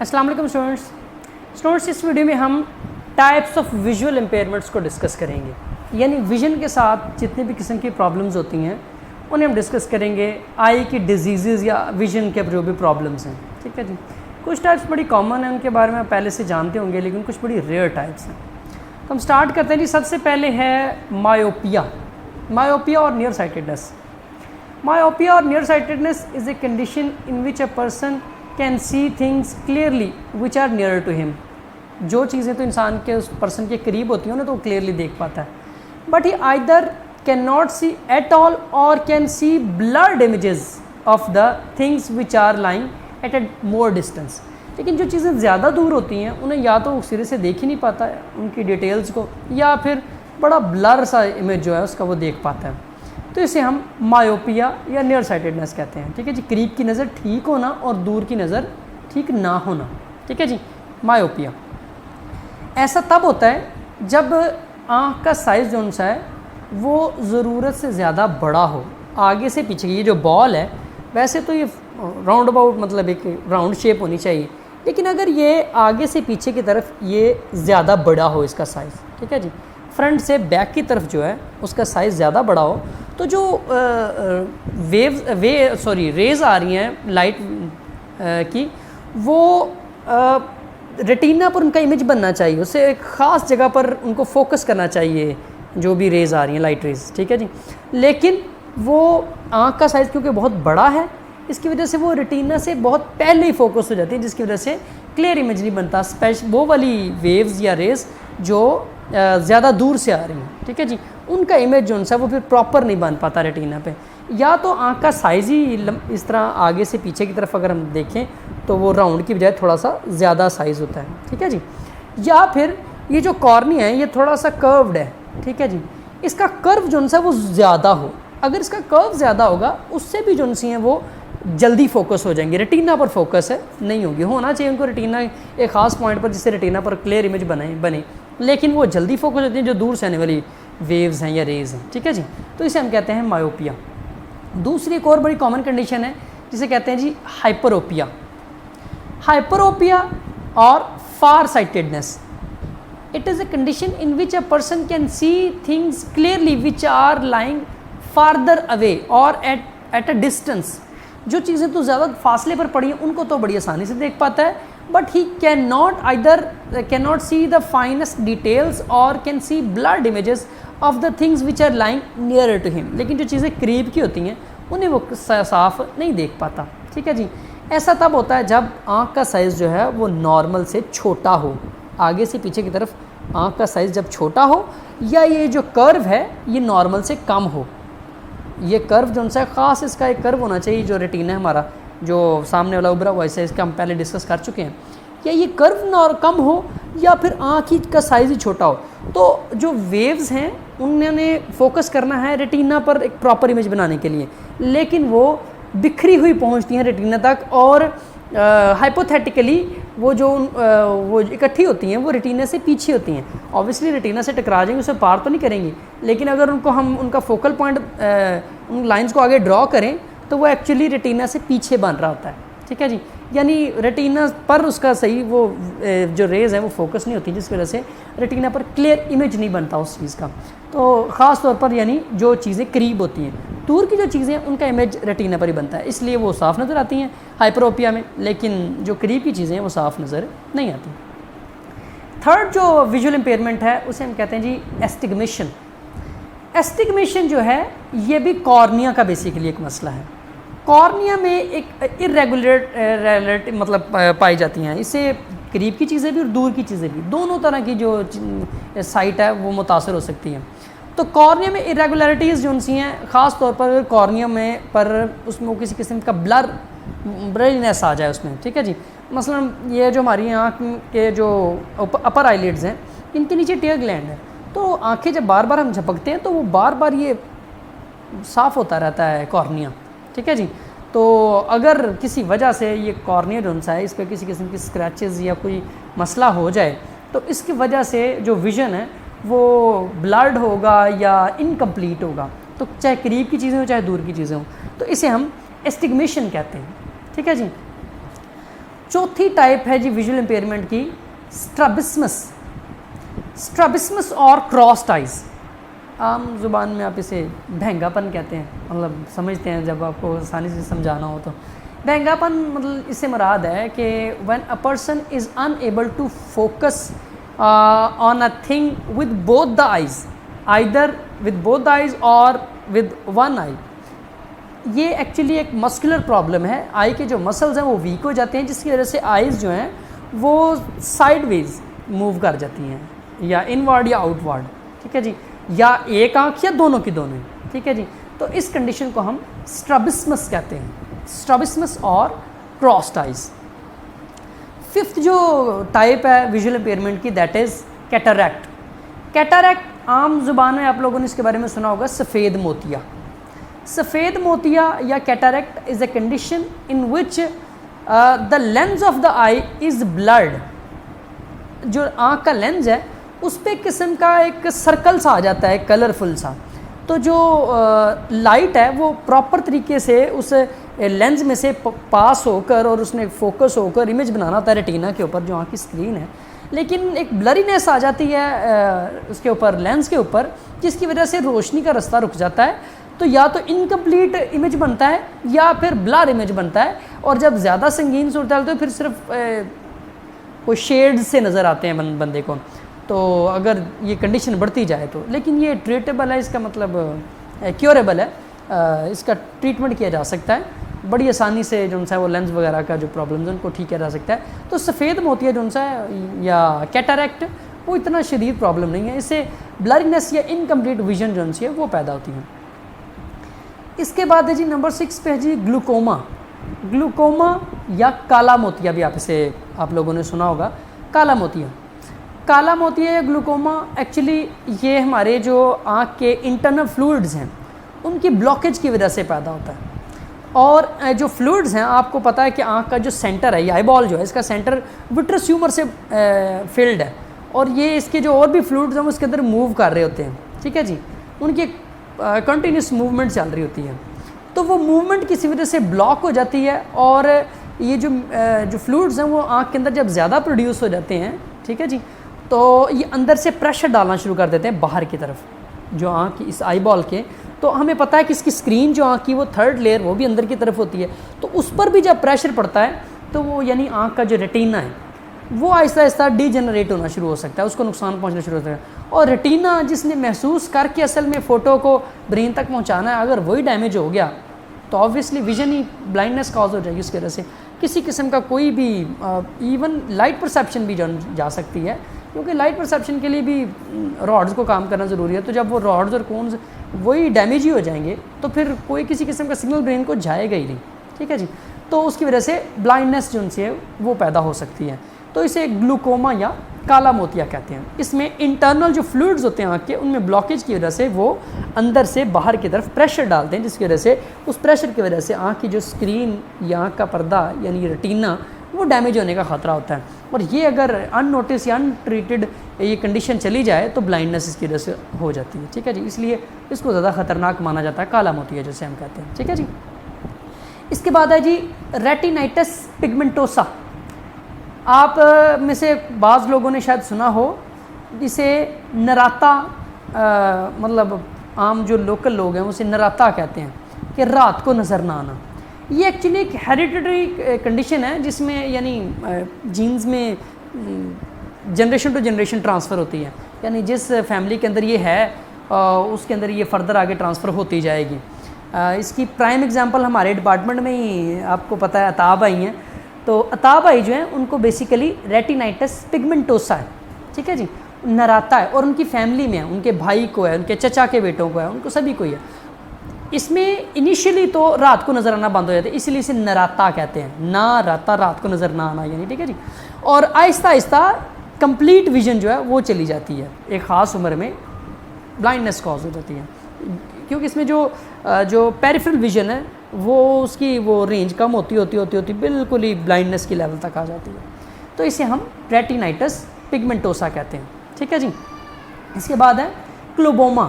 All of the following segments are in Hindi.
अस्सलाम वालेकुम स्टूडेंट्स, इस वीडियो में हम टाइप्स ऑफ विजुअल इम्पेयरमेंट्स को डिस्कस करेंगे। यानी विजन के साथ जितने भी किस्म की प्रॉब्लम्स होती हैं उन्हें हम डिस्कस करेंगे। आई की डिजीज़ या विजन के जो भी प्रॉब्लम्स हैं, ठीक है जी। कुछ टाइप्स बड़ी कॉमन हैं, उनके बारे में आप पहले से जानते होंगे, लेकिन कुछ बड़ी रेयर टाइप्स हैं। तो हम स्टार्ट करते हैं जी। सबसे पहले है मायोपिया और नियर साइटेडनेस। मायोपिया और near sightedness is a condition in which a person can see things clearly which are near to him. जो चीज़ें तो इंसान के उस पर्सन के करीब होती हैं ना, तो वो क्लियरली देख पाता है, but he either can not see at all और can see blurred images of the things which are lying at a more distance. लेकिन जो चीज़ें ज़्यादा दूर होती हैं उन्हें या तो सिरे से देख ही नहीं पाता है उनकी डिटेल्स को, या फिर बड़ा ब्लर सा इमेज जो है उसका वो देख पाता है। तो इसे हम मायोपिया या नियर साइटेडनेस कहते हैं, ठीक है जी। करीब की नज़र ठीक होना और दूर की नज़र ठीक ना होना, ठीक है जी। मायोपिया ऐसा तब होता है जब आँख का साइज़ जो सा है वो ज़रूरत से ज़्यादा बड़ा हो। आगे से पीछे की ये जो बॉल है, वैसे तो ये राउंड अबाउट मतलब एक राउंड शेप होनी चाहिए, लेकिन अगर ये आगे से पीछे की तरफ ये ज़्यादा बड़ा हो इसका साइज़, ठीक है जी, फ्रंट से बैक की तरफ जो है उसका साइज़ ज़्यादा बड़ा हो, तो जो रेज़ आ रही हैं लाइट की, वो रेटिना पर उनका इमेज बनना चाहिए, उससे एक ख़ास जगह पर उनको फोकस करना चाहिए जो भी रेज़ आ रही हैं, लाइट रेज़, ठीक है जी। लेकिन वो आँख का साइज़ क्योंकि बहुत बड़ा है, इसकी वजह से वो रेटिना से बहुत पहले ही फोकस हो जाती है, जिसकी वजह से क्लियर इमेज नहीं बनता। वो वाली वेव्स या रेज़ जो ज़्यादा दूर से आ रही हैं, ठीक है जी, उनका इमेज जो है वो फिर प्रॉपर नहीं बन पाता रेटिना पे। या तो आँख का साइज़ ही इस तरह आगे से पीछे की तरफ अगर हम देखें तो वो राउंड की बजाय थोड़ा सा ज़्यादा साइज़ होता है, ठीक है जी। या फिर ये जो कॉर्निया है ये थोड़ा सा कर्व्ड है, ठीक है जी, इसका कर्व जो है वो ज़्यादा हो। अगर इसका कर्व ज़्यादा होगा उससे भी जो सी हैं वो जल्दी फोकस हो जाएंगे, रेटिना पर फोकस है नहीं होगी। होना चाहिए उनको रेटिना एक ख़ास पॉइंट पर जिससे रेटिना पर क्लियर इमेज बने, लेकिन वो जल्दी फोकस होती है जो दूर से आने वाली वेव्स हैं या रेज़ हैं, ठीक है जी। तो इसे हम कहते हैं मायोपिया। दूसरी एक और बड़ी कॉमन कंडीशन है जिसे कहते हैं जी हाइपरोपिया। हाइपरोपिया और far sightedness, it is a condition in which a person can see things clearly which are lying farther away और एट अ डिस्टेंस। जो चीज़ें तो ज़्यादा फासले पर पड़ी हैं उनको तो बड़ी आसानी से देख पाता है, but he can not see the finest details और can see blurred images of the things which are lying near to him. लेकिन जो चीज़ें करीब की होती हैं उन्हें वो साफ नहीं देख पाता, ठीक है जी। ऐसा तब होता है जब आँख का साइज़ जो है वो नॉर्मल से छोटा हो, आगे से पीछे की तरफ आँख का साइज़ जब छोटा हो, या ये जो कर्व है ये नॉर्मल से कम हो। ये कर्व जो सा ख़ास इसका एक कर्व होना चाहिए, जो रेटिना है हमारा जो सामने वाला उभरा हुआ है, इसका हम पहले डिस्कस कर चुके हैं। या ये कर्व कम हो या फिर आँख का साइज़ ही छोटा हो। तो जो वेव्स हैं उन्होंने फोकस करना है रेटिना पर एक प्रॉपर इमेज बनाने के लिए, लेकिन वो बिखरी हुई पहुंचती हैं रेटिना तक, और हाइपोथेटिकली वो इकट्ठी होती हैं, वो रेटिना से पीछे होती हैं। ऑब्वियसली रेटिना से टकरा जाएंगी, उसे पार तो नहीं करेंगी, लेकिन अगर हम उनका फोकल पॉइंट उन लाइंस को आगे ड्रॉ करें तो वो एक्चुअली रेटिना से पीछे बन रहा होता है, ठीक है जी। यानी रेटिना पर उसका सही वो जो रेज़ है वो फोकस नहीं होती, जिस वजह से रेटिना पर क्लियर इमेज नहीं बनता उस चीज़ का। तो ख़ास तौर पर यानी जो चीज़ें करीब होती हैं, दूर की जो चीज़ें हैं उनका इमेज रेटिना पर ही बनता है, इसलिए वो साफ़ नज़र आती हैं हाइपरोपिया में, लेकिन जो करीब की चीज़ें हैं वो साफ़ नज़र नहीं आती। थर्ड जो विजुअल इम्पेयरमेंट है उसे हम कहते हैं जी एस्टिग्मेशन। एस्टिग्मेशन जो है ये भी कॉर्निया का बेसिकली एक मसला है। कॉर्निया में एक इरेगुलर मतलब पाई जाती हैं, इससे करीब की चीज़ें भी और दूर की चीज़ें भी, दोनों तरह की जो साइट है वो मुतासर हो सकती हैं। तो कॉर्निया में इरेगुलरिटीज़ जो सी हैं, ख़ास तौर पर कॉर्निया में पर उसमें किसी किस्म का ब्लरनेस आ जाए उसमें, ठीक है जी। मसलन ये जो हमारी आँख के जो अपर आईलिड्स हैं इनके नीचे टीयर ग्लैंड है, तो आँखें जब बार बार हम झपकते हैं तो वो बार बार ये साफ़ होता रहता है कॉर्निया, ठीक है जी। तो अगर किसी वजह से ये कॉर्निया जो सा है इस पर किसी किस्म की स्क्रैचेस या कोई मसला हो जाए तो इसकी वजह से जो विज़न है वो ब्लर्ड होगा या इनकम्प्लीट होगा, तो चाहे करीब की चीज़ें हो चाहे दूर की चीज़ें हों, तो इसे हम एस्टिग्मेशन कहते हैं, ठीक है जी। चौथी टाइप है जी विजुअल इम्पेयरमेंट की स्ट्रैबिस्मस। स्ट्रैबिस्मस और क्रॉस्ड आइज, आम जुबान में आप इसे भैंगापन कहते हैं, मतलब समझते हैं जब आपको आसानी से समझाना हो तो। भैंगापन मतलब इससे मुराद है कि when a person is unable to focus on a thing with both the eyes, either with both the eyes और विद वन आई। ये एक्चुअली एक मस्कुलर प्रॉब्लम है, आई के जो मसल्स हैं वो वीक हो जाते हैं, जिसकी वजह से आइज़ जो हैं वो साइडवेज मूव कर जाती हैं, या इनवर्ड या आउटवर्ड, ठीक है जी, या एक आँख या दोनों की दोनों, ठीक है जी। तो इस कंडीशन को हम स्ट्रैबिस्मस कहते हैं, स्ट्रैबिस्मस और क्रॉस्ड आइज। फिफ्थ जो टाइप है विजुअल इम्पेयरमेंट की, दैट इज़ कैटरैक्ट। कैटरैक्ट आम जुबान में आप लोगों ने इसके बारे में सुना होगा, सफ़ेद मोतिया। सफ़ेद मोतिया या cataract is a condition in which the lens of the I is blurred. जो आँख का लेंस है उस पर एक किस्म का एक सर्कल सा आ जाता है, कलरफुल सा। तो जो लाइट है वो प्रॉपर तरीके से उस लेंस में से पास होकर और उसने फोकस होकर इमेज बनाना होता है रेटिना के ऊपर, जो आँख की स्क्रीन है, लेकिन एक ब्लरीनेस आ जाती है उसके ऊपर, लेंस के ऊपर, जिसकी वजह से रोशनी का रास्ता रुक जाता है। तो या तो इनकम्प्लीट इमेज बनता है या फिर ब्लर इमेज बनता है, और जब ज़्यादा संगीन सूरत हाल तो फिर सिर्फ कोई शेड्स से नज़र आते हैं बंदे को। तो अगर ये कंडीशन बढ़ती जाए तो, लेकिन ये ट्रीटेबल है, इसका मतलब क्योरेबल है, इसका ट्रीटमेंट किया जा सकता है बड़ी आसानी से, जो सा वो लेंस वगैरह का जो प्रॉब्लम्स है उनको ठीक किया जा सकता है। तो सफ़ेद मोतिया जो सा है या कैटरैक्ट वो इतना शदीद प्रॉब्लम नहीं है, इससे ब्लरीनेस या इनकम्प्लीट विजन जो है वो पैदा होती है। इसके बाद है जी नंबर 6 पे है जी ग्लूकोमा। ग्लूकोमा या काला मोतिया भी आप लोगों ने सुना होगा, काला मोतिया। काला मोतिया या ग्लूकोमा एक्चुअली ये हमारे जो आँख के इंटरनल फ्लूइड्स हैं उनकी ब्लॉकेज की वजह से पैदा होता है। और जो फ्लूइड्स हैं, आपको पता है कि आँख का जो सेंटर है, ये आई बॉल जो है, इसका सेंटर विट्रस ह्यूमर से फिल्ड है, और ये इसके जो और भी फ्लूइड्स हैं वो इसके अंदर मूव कर रहे होते हैं, ठीक है जी, उनकी कंटिन्यूस मूवमेंट चल रही होती है। तो वो मूवमेंट किसी वजह से ब्लॉक हो जाती है, और ये जो फ्लूइड्स हैं वो आँख के अंदर जब ज़्यादा प्रोड्यूस हो जाते हैं, ठीक है जी, तो ये अंदर से प्रेशर डालना शुरू कर देते हैं बाहर की तरफ, जो आँख की इस आई बॉल के। तो हमें पता है कि इसकी स्क्रीन जो आँख की वो थर्ड लेयर वो भी अंदर की तरफ होती है, तो उस पर भी जब प्रेशर पड़ता है तो वो यानी आँख का जो रेटिना है वो आहिस्ता आहिस्ता डीजेनरेट होना शुरू हो सकता है, उसको नुकसान पहुंचना शुरू हो सकता है। और रेटिना जिसने महसूस करके असल में फ़ोटो को ब्रेन तक पहुंचाना है, अगर वही डैमेज हो गया तो ऑब्वियसली विजन ही ब्लाइंडनेस कॉज हो जाएगी। उसकी वजह से किसी किस्म का कोई भी इवन लाइट परसेप्शन भी जा सकती है, क्योंकि लाइट परसेप्शन के लिए भी रॉड्स को काम करना ज़रूरी है। तो जब वो रॉड्स और कोन्स वही डैमेज ही हो जाएंगे तो फिर कोई किसी किस्म का सिग्नल ब्रेन को जाएगा ही नहीं, ठीक है जी। तो उसकी वजह से ब्लाइंडनेस जो उनसे है वो पैदा हो सकती है। तो इसे ग्लूकोमा या काला मोतिया कहते हैं। इसमें इंटरनल जो फ्लूइड्स होते हैं आँख के, उनमें ब्लॉकेज की वजह से वो अंदर से बाहर की तरफ प्रेशर डालते हैं, जिसकी वजह से उस प्रेशर की वजह से आँख की जो स्क्रीन या आँख का पर्दा यानी रेटिना वो डैमेज होने का ख़तरा होता है। और ये अगर अननोटिस या अनट्रीटेड ये कंडीशन चली जाए तो ब्लाइंडनेस इसकी वजह से हो जाती है, ठीक है जी। इसलिए इसको ज़्यादा ख़तरनाक माना जाता है, काला मोतिया जैसे हम कहते हैं, ठीक है जी। इसके बाद है जी रेटिनाइटिस पिगमेंटोसा। आप में से बाज़ लोगों ने शायद सुना हो, इसे नराता मतलब आम जो लोकल लोग हैं उसे नराता कहते हैं, कि रात को नज़र ना आना। ये एक्चुअली एक हेरिडिटरी कंडीशन है जिसमें यानी जीन्स में जनरेशन टू जनरेशन ट्रांसफ़र होती है, यानी जिस फैमिली के अंदर ये है उसके अंदर ये फर्दर आगे ट्रांसफ़र होती जाएगी। इसकी प्राइम एग्जांपल हमारे डिपार्टमेंट में ही आपको पता है अताब आई हैं। तो अताब आई जो है उनको बेसिकली रेटिनाइटिस पिगमेंटोसा है, ठीक है जी, नराता है, और उनकी फैमिली में है, उनके भाई को है, उनके चचा के बेटों को है, उनको सभी को ही है। इसमें इनिशियली तो रात को नज़र आना बंद हो जाता है, इसलिए इसे नराता कहते हैं, ना राता, रात को नज़र ना आना यानी, ठीक है जी। और आहिस्ता आहिस्ता कंप्लीट विजन जो है वो चली जाती है, एक ख़ास उम्र में ब्लाइंडनेस कॉज हो जाती है, क्योंकि इसमें जो पेरिफेरल विजन है वो उसकी वो रेंज कम होती बिल्कुल ही ब्लाइंडनेस की लेवल तक आ जाती है। तो इसे हम रेटिनाइटिस पिगमेंटोसा कहते हैं, ठीक है जी। इसके बाद है क्लोबोमा।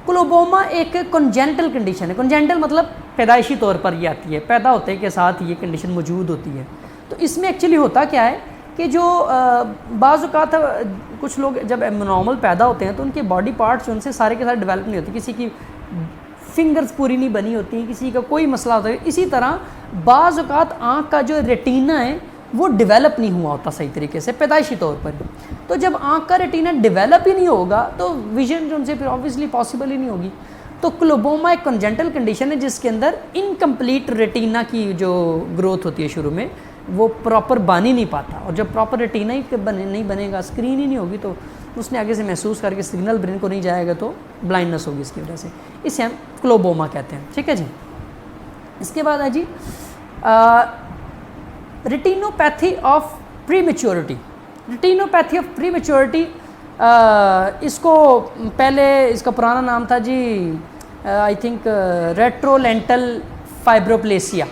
क्लोबोमा एक कॉन्जेनिटल कंडीशन है। कॉन्जेनिटल मतलब पैदाइशी तौर पर ये आती है, पैदा होते के साथ ये कंडीशन मौजूद होती है। तो इसमें एक्चुअली होता क्या है कि जो बाज़ औक़ात कुछ लोग जब एबनॉर्मल पैदा होते हैं तो उनके बॉडी पार्ट्स जो उनसे सारे के सारे डेवलप नहीं होते, किसी की फिंगर्स पूरी नहीं बनी होती, किसी का कोई मसला होता है। इसी तरह बाज़ औक़ात आँख का जो रेटिना है वो डेवलप नहीं हुआ होता सही तरीके से पैदाइशी तौर पर। तो जब आँख का रेटिना डेवलप ही नहीं होगा तो विजन जो उनसे फिर ऑब्वियसली पॉसिबल ही नहीं होगी। तो क्लोबोमा एक कंजेंटल कंडीशन है जिसके अंदर इनकम्प्लीट रेटिना की जो ग्रोथ होती है शुरू में वो प्रॉपर बन ही नहीं पाता, और जब प्रॉपर रेटिना ही नहीं बनेगा, स्क्रीन ही नहीं होगी, तो उसने आगे से महसूस करके सिग्नल ब्रेन को नहीं जाएगा तो ब्लाइंडनेस होगी इसकी वजह से। इसे हम क्लोबोमा कहते हैं। ठीक है जी। इसके बाद है जी retinopathy of prematurity. Retinopathy of prematurity, इसको पहले इसका पुराना नाम था जी I think retrolental fibroplasia.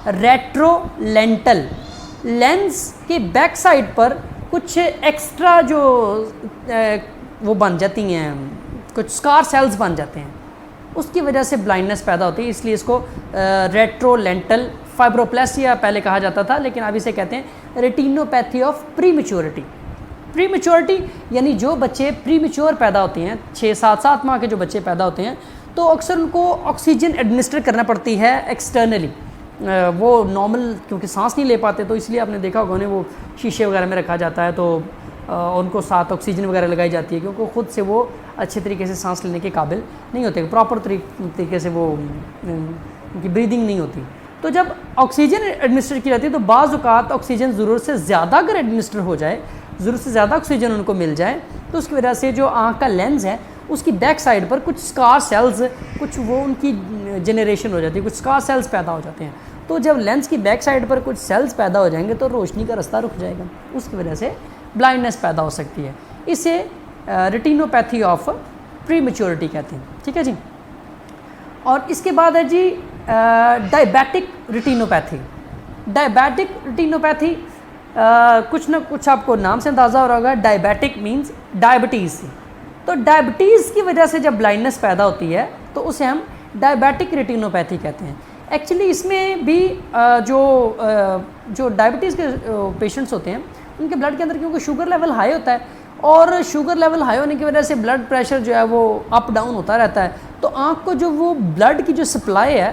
Retrolental, lens के बैक साइड पर कुछ एक्स्ट्रा जो वो बन जाती हैं, कुछ स्कार सेल्स बन जाते हैं, उसकी वजह से ब्लाइंडनेस पैदा होती है, इसलिए इसको रेट्रोलेंटल फाइब्रोप्लेसिया पहले कहा जाता था, लेकिन अब इसे कहते हैं रेटिनोपैथी ऑफ प्रीमेच्योरिटी। प्रीमेच्योरिटी यानी जो बच्चे प्रीमेच्योर पैदा होते हैं, 6-7 माह के जो बच्चे पैदा होते हैं, तो अक्सर उनको ऑक्सीजन एडमिनिस्टर करना पड़ती है एक्सटर्नली। वो नॉर्मल क्योंकि सांस नहीं ले पाते, तो इसलिए आपने देखा होगा उन्हें वो शीशे वगैरह में रखा जाता है, तो उनको साथ ऑक्सीजन वगैरह लगाई जाती है, क्योंकि ख़ुद से वो अच्छे तरीके से सांस लेने के काबिल नहीं होते, प्रॉपर तरीके से वो उनकी ब्रीदिंग नहीं होती। तो जब ऑक्सीजन एडमिनिस्टर की जाती है तो बाज़ औक़ात ऑक्सीजन ज़रूरत से ज़्यादा अगर एडमिनिस्टर हो जाए, ज़रूरत से ज़्यादा ऑक्सीजन उनको मिल जाए, तो उसकी वजह से जो आँख का लेंस है उसकी बैक साइड पर कुछ स्कार सेल्स, कुछ वो उनकी जनरेशन हो जाती है, कुछ स्कार सेल्स पैदा हो जाते हैं। तो जब लेंस की बैक साइड पर कुछ सेल्स पैदा हो जाएंगे तो रोशनी का रास्ता रुक जाएगा, उसकी वजह से ब्लाइंडनेस पैदा हो सकती है। इसे रेटिनोपैथी ऑफ प्रीमेच्योरिटी कहते हैं। ठीक है जी। और इसके बाद है जी डायबिटिक रेटिनोपैथी। डायबिटिक रेटिनोपैथी कुछ ना कुछ आपको नाम से अंदाज़ा हो रहा होगा, डायबिटिक मीन्स डायबिटीज़। तो डायबिटीज़ की वजह से जब ब्लाइंडनेस पैदा होती है तो उसे हम डायबिटिक रेटिनोपैथी कहते हैं। एक्चुअली इसमें भी जो डायबिटीज़ के पेशेंट्स होते हैं उनके ब्लड के अंदर क्योंकि शुगर लेवल हाई होता है, और शुगर लेवल हाई होने की वजह से ब्लड प्रेशर जो है वो अप डाउन होता रहता है, तो आँख को जो वो ब्लड की जो सप्लाई है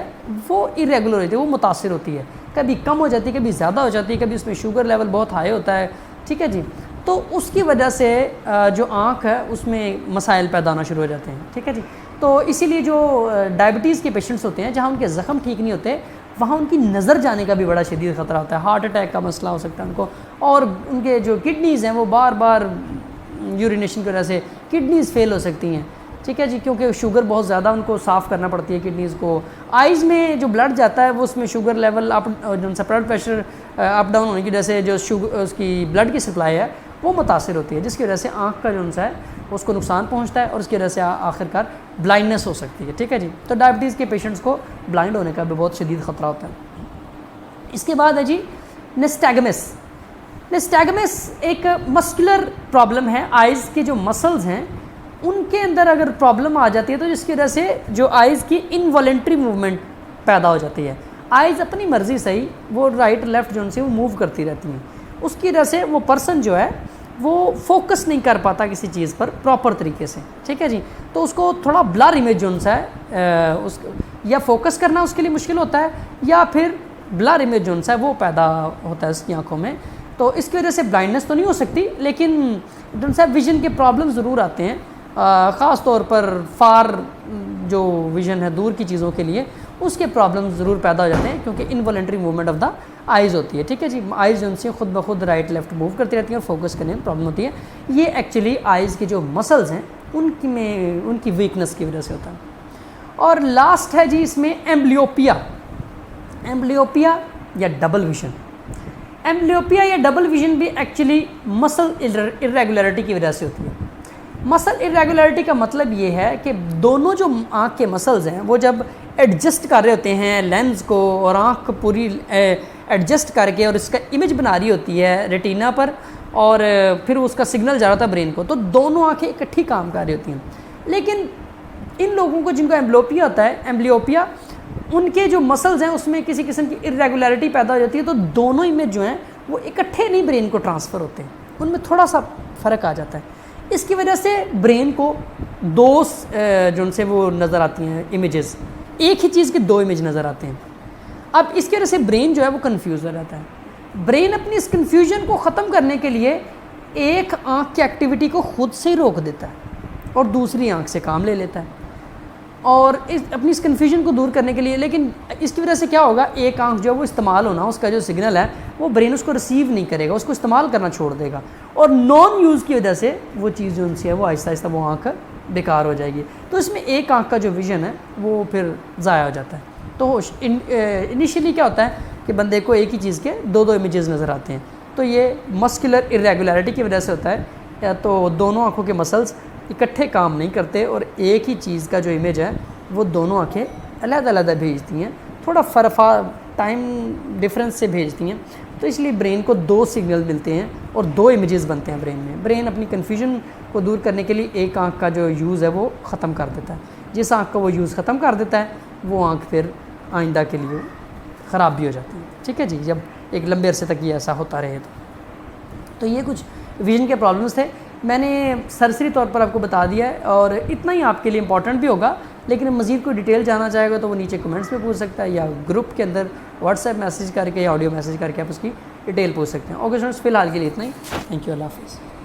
वो इरेगुलर होती है, वो मुतासिर होती है, कभी कम हो जाती है, कभी ज़्यादा हो जाती है, कभी उसमें शुगर लेवल बहुत हाई होता है। ठीक है जी। तो उसकी वजह से जो आँख है उसमें मसाइल पैदा होना शुरू हो जाते हैं। ठीक है जी। तो इसीलिए जो डायबिटीज़ के पेशेंट्स होते हैं, जहाँ उनके ज़ख्म ठीक नहीं होते, वहाँ उनकी नज़र जाने का भी बड़ा शदीद ख़तरा होता है, हार्ट अटैक का मसला हो सकता है उनको, और उनके जो किडनीज़ हैं वो बार बार यूरिनेशन की वजह से किडनीज़ फेल हो सकती हैं। ठीक है जी, क्योंकि शुगर बहुत ज़्यादा उनको साफ़ करना पड़ती है किडनीज़ को। आइज़ में जो ब्लड जाता है वो उसमें शुगर लेवल अप, जो उनका ब्लड प्रेशर अप डाउन होने की वजह से जो शुगर उसकी ब्लड की सप्लाई है वो मुतासिर होती है, जिसकी वजह से आँख का जो उनसा है उसको नुकसान पहुँचता है, और उसकी वजह से आखिरकार ब्लाइंडनेस हो सकती है। ठीक है जी। तो डायबिटीज़ के पेशेंट्स को ब्लाइंड होने का भी बहुत शदीद ख़तरा होता है। इसके बाद है जी निस्टैगमस। निस्टैगमस एक मस्कुलर प्रॉब्लम है, आइज़ के जो मसल्स हैं उनके अंदर अगर प्रॉब्लम आ जाती है तो जिसकी वजह से जो आइज़ की इनवॉलेंट्री मूवमेंट पैदा हो जाती है। आइज़ अपनी मर्ज़ी से ही वो राइट लेफ़्ट जो उनसे वो मूव करती रहती हैं, उसकी वजह से वो पर्सन जो है वो फोकस नहीं कर पाता किसी चीज़ पर प्रॉपर तरीके से। ठीक है जी। तो उसको थोड़ा ब्लर इमेज जो उनसा है उस या फोकस करना उसके लिए मुश्किल होता है, या फिर ब्लर इमेज जो उनसा है वो पैदा होता है उसकी आँखों में। तो इसकी वजह से ब्लाइंडनेस तो नहीं हो सकती, लेकिन जो उनसा विजन के प्रॉब्लम ज़रूर आते हैं, ख़ास तौर पर फार जो विज़न है दूर की चीज़ों के लिए, उसके प्रॉब्लम ज़रूर पैदा हो जाते हैं, क्योंकि involuntary movement of the eyes होती है। ठीक है जी। आइज़ उनसे खुद ब खुद राइट लेफ़्ट मूव करती रहती हैं और फोकस करने में प्रॉब्लम होती है। ये एक्चुअली आइज़ के जो मसल्स हैं उनकी वीकनेस की वजह से होता है। और लास्ट है जी इसमें एम्ब्लियोपिया। एम्ब्लियोपिया या डबल विज़न। एम्ब्लियोपिया या डबल विज़न भी एक्चुअली मसल इरेगुलरिटी की वजह से होती है। मसल इरेगुलरिटी का मतलब ये है कि दोनों जो आँख के मसल्स हैं वो जब एडजस्ट कर रहे होते हैं लेंस को, और आँख पूरी एडजस्ट करके और इसका इमेज बना रही होती है रेटिना पर, और फिर उसका सिग्नल जा रहा था ब्रेन को, तो दोनों आँखें इकट्ठी काम कर रही होती हैं। लेकिन इन लोगों को जिनको एम्ब्लियोपिया होता है, एम्ब्लियोपिया उनके जो मसल्स हैं उसमें किसी किस्म की इरेगुलरिटी पैदा हो जाती है, तो दोनों इमेज जो हैं वो इकट्ठे नहीं ब्रेन को ट्रांसफ़र होते हैं, उनमें थोड़ा सा फ़र्क आ जाता है। इसकी वजह से ब्रेन को दो जो उनसे वो नज़र आती हैं इमेजेस, एक ही चीज़ के दो इमेज नज़र आते हैं। अब इसकी वजह से ब्रेन जो है वो कंफ्यूज हो जाता है। ब्रेन अपनी इस कन्फ्यूजन को ख़त्म करने के लिए एक आँख की एक्टिविटी को खुद से ही रोक देता है और दूसरी आँख से काम ले लेता है, और अपनी इस कन्फ्यूजन को दूर करने के लिए। लेकिन इसकी वजह से क्या होगा, एक आंख जो है वो इस्तेमाल होना, उसका जो सिग्नल है वो ब्रेन उसको रिसीव नहीं करेगा, उसको इस्तेमाल करना छोड़ देगा, और नॉन यूज़ की वजह से वो चीज़ जो उनसे है वो आहिस्ता आहिस्ता वो आँख बेकार हो जाएगी। तो इसमें एक आँख का जो विज़न है वो फिर ज़ाया हो जाता है। तो इनिशियली क्या होता है कि बंदे को एक ही चीज़ के दो दो इमेजेस नज़र आते हैं, तो ये मस्कुलर इरेगुलरिटी की वजह से होता है, या तो दोनों आँखों के मसल्स इकट्ठे काम नहीं करते और एक ही चीज़ का जो इमेज है वो दोनों आँखें अलग-अलग भेजती हैं, थोड़ा फ़र्फा टाइम डिफरेंस से भेजती हैं, तो इसलिए ब्रेन को दो सिग्नल मिलते हैं और दो इमेजेस बनते हैं ब्रेन में। ब्रेन अपनी कन्फ्यूजन को दूर करने के लिए एक आँख का जो यूज़ है वो ख़त्म कर देता है। जिस आँख का वो यूज़ ख़त्म कर देता है वो आँख फिर आइंदा के लिए ख़राब भी हो जाती है। ठीक है जी, जब एक लंबे अरसे तक ये ऐसा होता रहे तो ये कुछ विजन के प्रॉब्लम्स थे, मैंने सरसरी तौर पर आपको बता दिया है, और इतना ही आपके लिए इंपॉर्टेंट भी होगा। लेकिन मज़ीद कोई डिटेल जानना चाहेगा तो वो नीचे कमेंट्स में पूछ सकता है, या ग्रुप के अंदर व्हाट्सएप मैसेज करके या ऑडियो मैसेज करके आप उसकी डिटेल पूछ सकते हैं। ओके स्टूडेंट्स, फिलहाल के लिए इतना ही। थैंक यू, अल्लाह हाफ़िज़।